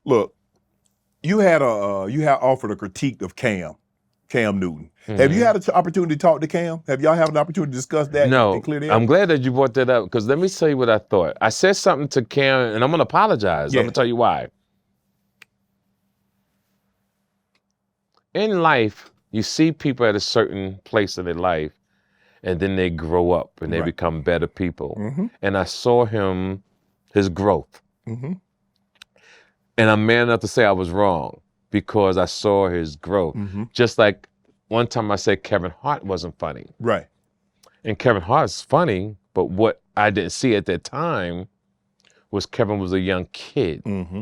Look, you had offered a critique of Cam Newton. Mm-hmm. Have you had an opportunity to talk to Cam? Have y'all had an opportunity to discuss that? No, and clear the I'm glad that you brought that up because let me tell you what I thought. I said something to Cam, and I'm going to apologize. Yeah. I'm going to tell you why. In life, you see people at a certain place in their life, and then they grow up and they become better people. Mm-hmm. And I saw his growth. Mm-hmm. And I'm man enough to say I was wrong because I saw his growth. Mm-hmm. Just like one time I said Kevin Hart wasn't funny. Right. And Kevin Hart's funny, but what I didn't see at that time was Kevin was a young kid. Mm-hmm.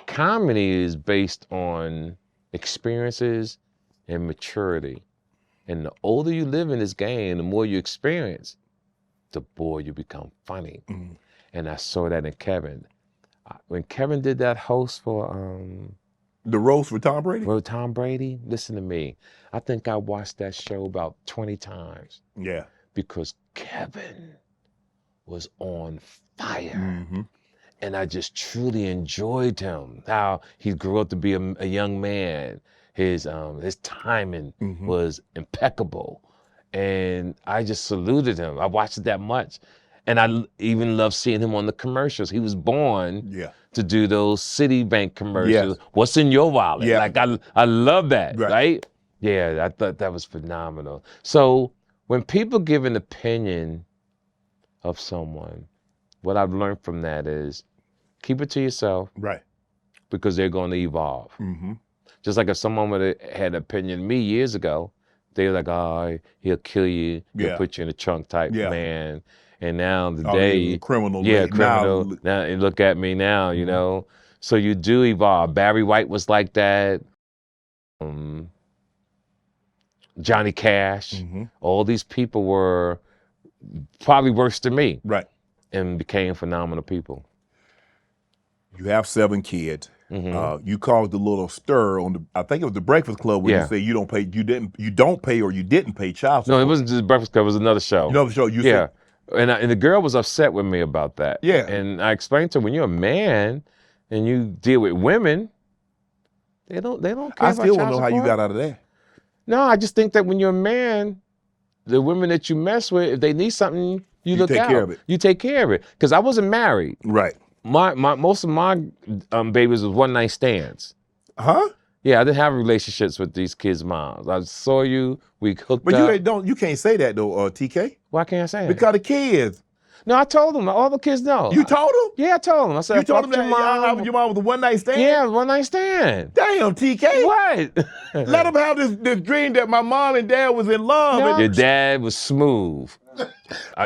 Comedy is based on experiences and maturity. And the older you live in this game, the more you experience, the more you become funny. Mm-hmm. And I saw that in Kevin. When Kevin did that host for the roast for Tom Brady? For Tom Brady, listen to me. I think I watched that show about 20 times. Yeah. Because Kevin was on fire. Mm-hmm. And I just truly enjoyed him. How he grew up to be a young man. His timing was impeccable. And I just saluted him. I watched it that much. And I even love seeing him on the commercials. He was born to do those Citibank commercials. Yeah. What's in your wallet? Yeah. Like I love that, right? Yeah, I thought that was phenomenal. So when people give an opinion of someone, what I've learned from that is keep it to yourself. Right. Because they're going to evolve. Mm-hmm. Just like if someone would have had an opinion of me years ago, they were like, oh, he'll kill you. He'll put you in a trunk type man. And now today, criminal. Yeah, criminal. Now and look at me now, you know. So you do evolve. Barry White was like that. Johnny Cash. Mm-hmm. All these people were probably worse than me. Right. And became phenomenal people. You have 7 kids. Mm-hmm. You caused a little stir on I think it was the Breakfast Club where you say you don't pay or you didn't pay child support. No, it wasn't just Breakfast Club. It was another show. Another show. You said. And the girl was upset with me about that. Yeah. And I explained to her, when you're a man and you deal with women, they don't care about child support. I still don't know how you got out of that. No, I just think that when you're a man, the women that you mess with, if they need something, you look out. You take care of it. You take care of it. Because I wasn't married. Right. Most of my babies was one-night stands. Huh? Yeah, I didn't have relationships with these kids' moms. I saw you, we hooked up. But you can't say that though, TK. Why can't I say it? Because the kids. No, I told them. All the kids know. You told them? Yeah, I told them. I said, you told them that your mom was a one-night stand? Yeah, one-night stand. Damn, TK. What? Let them have this dream that my mom and dad was in love. No. Your dad was smooth.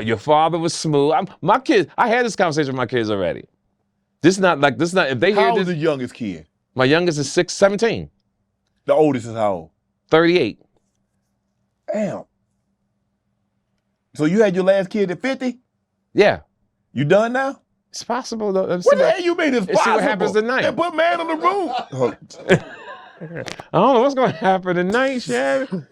Your father was smooth. My kids, I had this conversation with my kids already. This is not, if they hear this. How old is the youngest kid? My youngest is 17. The oldest is how old? 38. Damn. So you had your last kid at 50? Yeah. You done now? It's possible though. What the hell you mean it's possible? See what happens tonight. Then put man on the room. I don't know what's going to happen tonight, Shannon.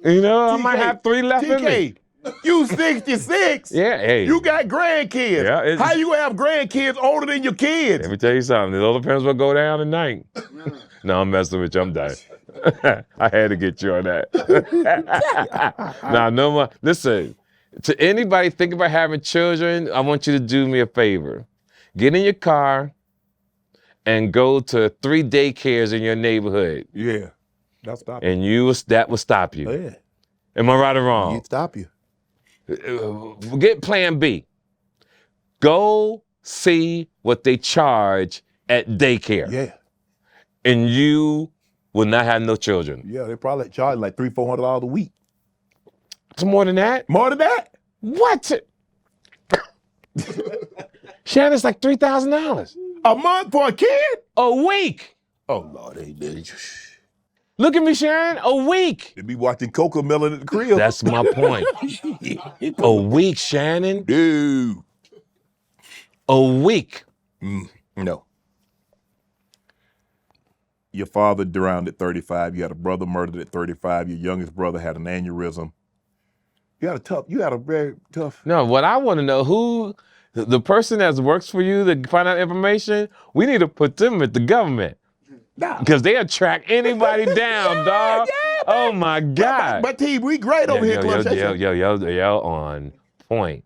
You know, I might have 3 left in me. You 66. Yeah, hey. You got grandkids. Yeah, how you gonna have grandkids older than your kids? Let me tell you something. It all depends what go down tonight. No, I'm messing with you. I'm done. I had to get you on that. Nah, no more. Listen, to anybody thinking about having children, I want you to do me a favor. Get in your car and go to 3 daycares in your neighborhood. Yeah, that'll stop you. And that will stop you. Oh, yeah. Am I right or wrong? It'll stop you. Forget plan B. Go see what they charge at daycare. Yeah. And you will not have no children. Yeah, they probably charge like $300-400 a week. It's more than that. More than that? What? Shannon, it's like $3,000. A month for a kid? A week. Oh, Lord, they did. Look at me, Sharon. A week. They be watching Coco Melon at the crib. That's my point. A week, Shannon. Dude. A week. No. Your father drowned at 35. You had a brother murdered at 35. Your youngest brother had an aneurysm. You had a very tough. No, what I want to know, who The person that works for you to find out information, we need to put them at the government. Because they attract anybody down, dog. Yeah, oh my God. My team, we great over here, Club Shay Shay. Yo, on point.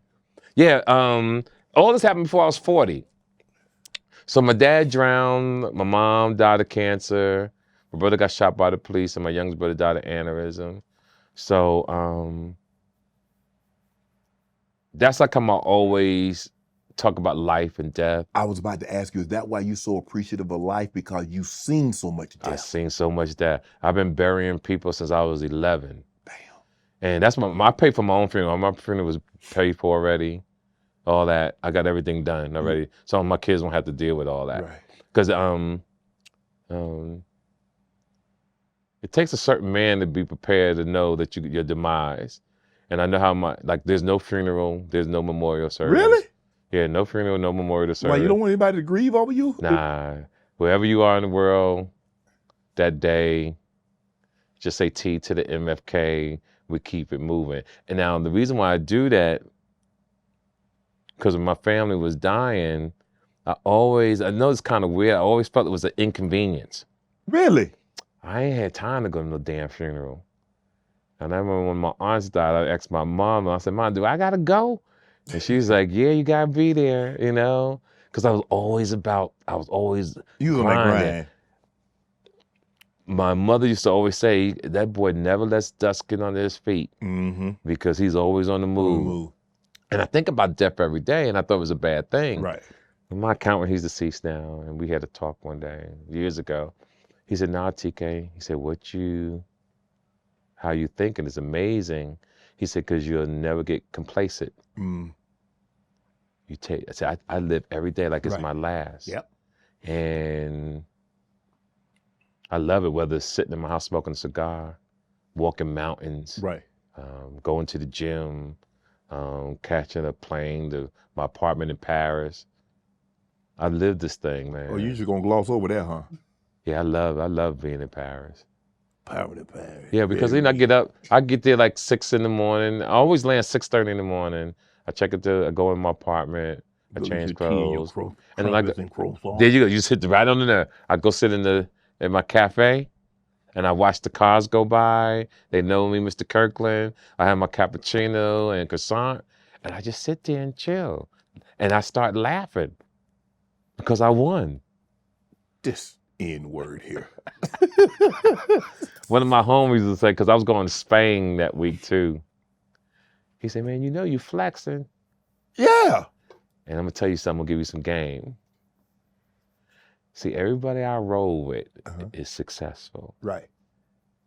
Yeah, all this happened before I was 40. So my dad drowned, my mom died of cancer, my brother got shot by the police, and my youngest brother died of aneurysm. So that's like how I always talk about life and death. I was about to ask you, is that why you're so appreciative of life? Because you've seen so much death. I've seen so much death. I've been burying people since I was 11. Damn. And that's I paid for my own funeral. My funeral was paid for already. All that. I got everything done already. So my kids won't have to deal with all that. Right. Because it takes a certain man to be prepared to know that your demise. And I know how there's no funeral, there's no memorial service. Really? Yeah, no funeral, no memorial service. Why, you don't want anybody to grieve over you? Nah. Wherever you are in the world that day, just say T to the MFK, we keep it moving. And now the reason why I do that, because when my family was dying, I know it's kind of weird, I always felt it was an inconvenience. Really? I ain't had time to go to no damn funeral. And I remember when my aunts died, I asked my mom, and I said, Mom, do I gotta go? And she's like, yeah, you gotta be there, you know? Because I was always You was on that grind. My mother used to always say, that boy never lets dust get under his feet because he's always on the move. And I think about death every day, and I thought it was a bad thing. Right. My accountant, he's deceased now, and we had a talk one day, years ago. He said, nah, TK, he said, how you thinking is amazing. He said, because you'll never get complacent. I live every day like it's my last. Yep. And I love it, whether it's sitting in my house smoking a cigar, walking mountains, right, going to the gym, catching a plane to my apartment in Paris. I live this thing, man. Oh, you just gonna gloss over that, huh? Yeah, I love being in Paris. Paris. Yeah, because then I get there like 6 in the morning. I always land 6:30 in the morning. I go in my apartment, I change clothes. And then there you go, you sit right under there. I go sit in my cafe and I watch the cars go by. They know me, Mr. Kirkland. I have my cappuccino and croissant, and I just sit there and chill. And I start laughing because I won. This N-word here. One of my homies would say, because I was going to Spain that week too. He said, man, you flexing. Yeah. And I'm going to tell you something, I'm going to give you some game. See, everybody I roll with is successful. Right.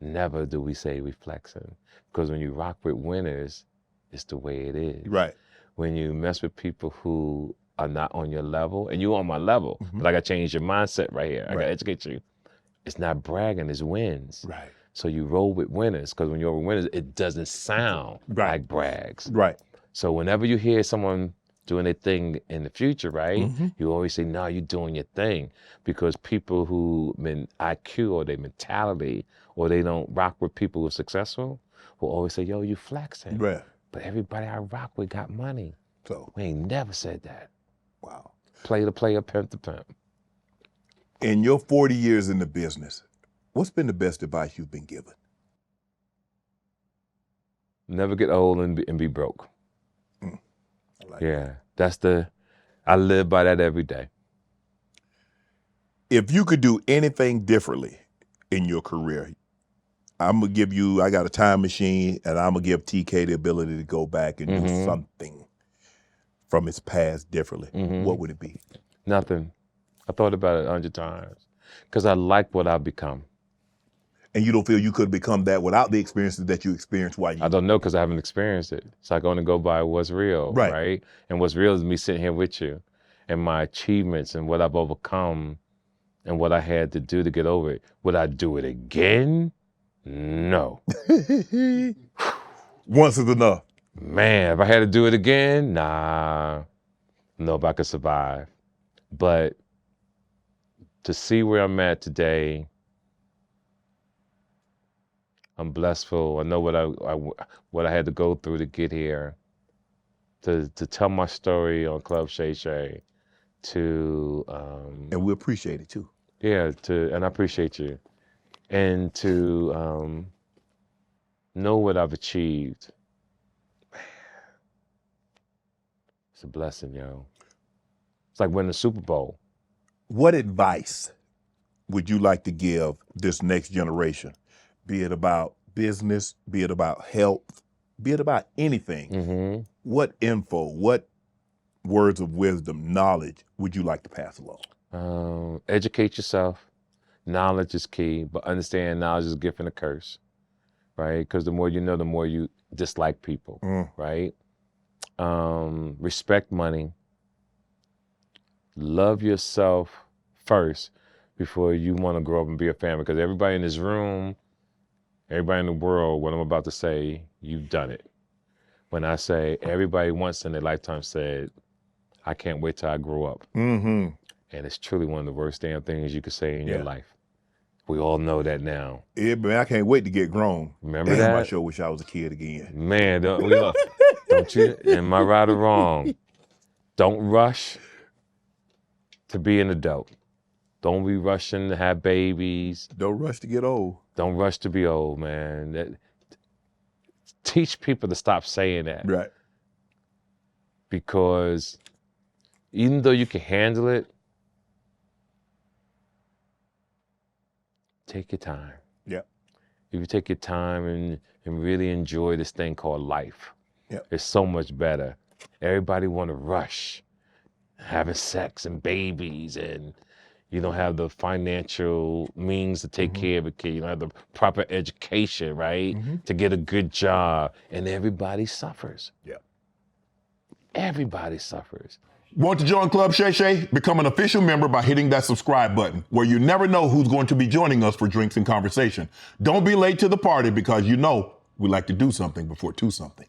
Never do we say we flexing. Because when you rock with winners, it's the way it is. Right. When you mess with people who are not on your level, and you on my level, but I got to change your mindset right here. I got to educate you. It's not bragging, it's wins. Right. So you roll with winners, because when you're with winners, it doesn't sound like brags. Right. So whenever you hear someone doing their thing in the future, right? You always say, no, you're doing your thing. Because people who IQ or their mentality, or they don't rock with people who are successful, will always say, yo, you flexing. Right. But everybody I rock with got money. So we ain't never said that. Wow. Play to player, pimp to pimp. In your 40 years in the business, what's been the best advice you've been given? Never get old and be broke. I like that. I live by that every day. If you could do anything differently in your career, I got a time machine, and I'm gonna give TK the ability to go back and do something from his past differently. What would it be? Nothing. I thought about it 100 times because I like what I've become. And you don't feel you could become that without the experiences that you experienced while you... I don't know, because I haven't experienced it. So I can only go by what's real, right? And what's real is me sitting here with you and my achievements and what I've overcome and what I had to do to get over it. Would I do it again? No. Once is enough. Man, if I had to do it again, nah. No, if I could survive. But to see where I'm at today, I'm blessful. I know what I had to go through to get here. to tell my story on Club Shay Shay, to And we appreciate it too. yeah, and I appreciate you, and to know what I've achieved. It's a blessing, yo. It's like winning the Super Bowl. What advice would you like to give this next generation? Be it about business, be it about health, be it about anything. Mm-hmm. What info, what words of wisdom, knowledge would you like to pass along? Educate yourself. Knowledge is key, but understand knowledge is a gift and a curse, right? Because the more you know, the more you dislike people, right? Respect money. Love yourself first before you want to grow up and be a family. Because everybody in this room, everybody in the world, what I'm about to say, you've done it. When I say everybody once in their lifetime said, I can't wait till I grow up. Mm-hmm. And it's truly one of the worst damn things you could say in your life. We all know that now. Yeah, man, I can't wait to get grown. Remember Damn, that? I sure wish I was a kid again. Man, don't you? Am I right or wrong? Don't rush to be an adult. Don't be rushing to have babies. Don't rush to get old. Don't rush to be old, man. Teach people to stop saying that. Right. Because even though you can handle it, take your time. Yeah. If you take your time and really enjoy this thing called life, it's so much better. Everybody want to rush, having sex and babies, and you don't have the financial means to take care of a kid. You don't have the proper education, right? To get a good job, and everybody suffers. Yeah. Everybody suffers. Want to join Club Shay Shay? Become an official member by hitting that subscribe button, where you never know who's going to be joining us for drinks and conversation. Don't be late to the party, because you know we like to do something before two something.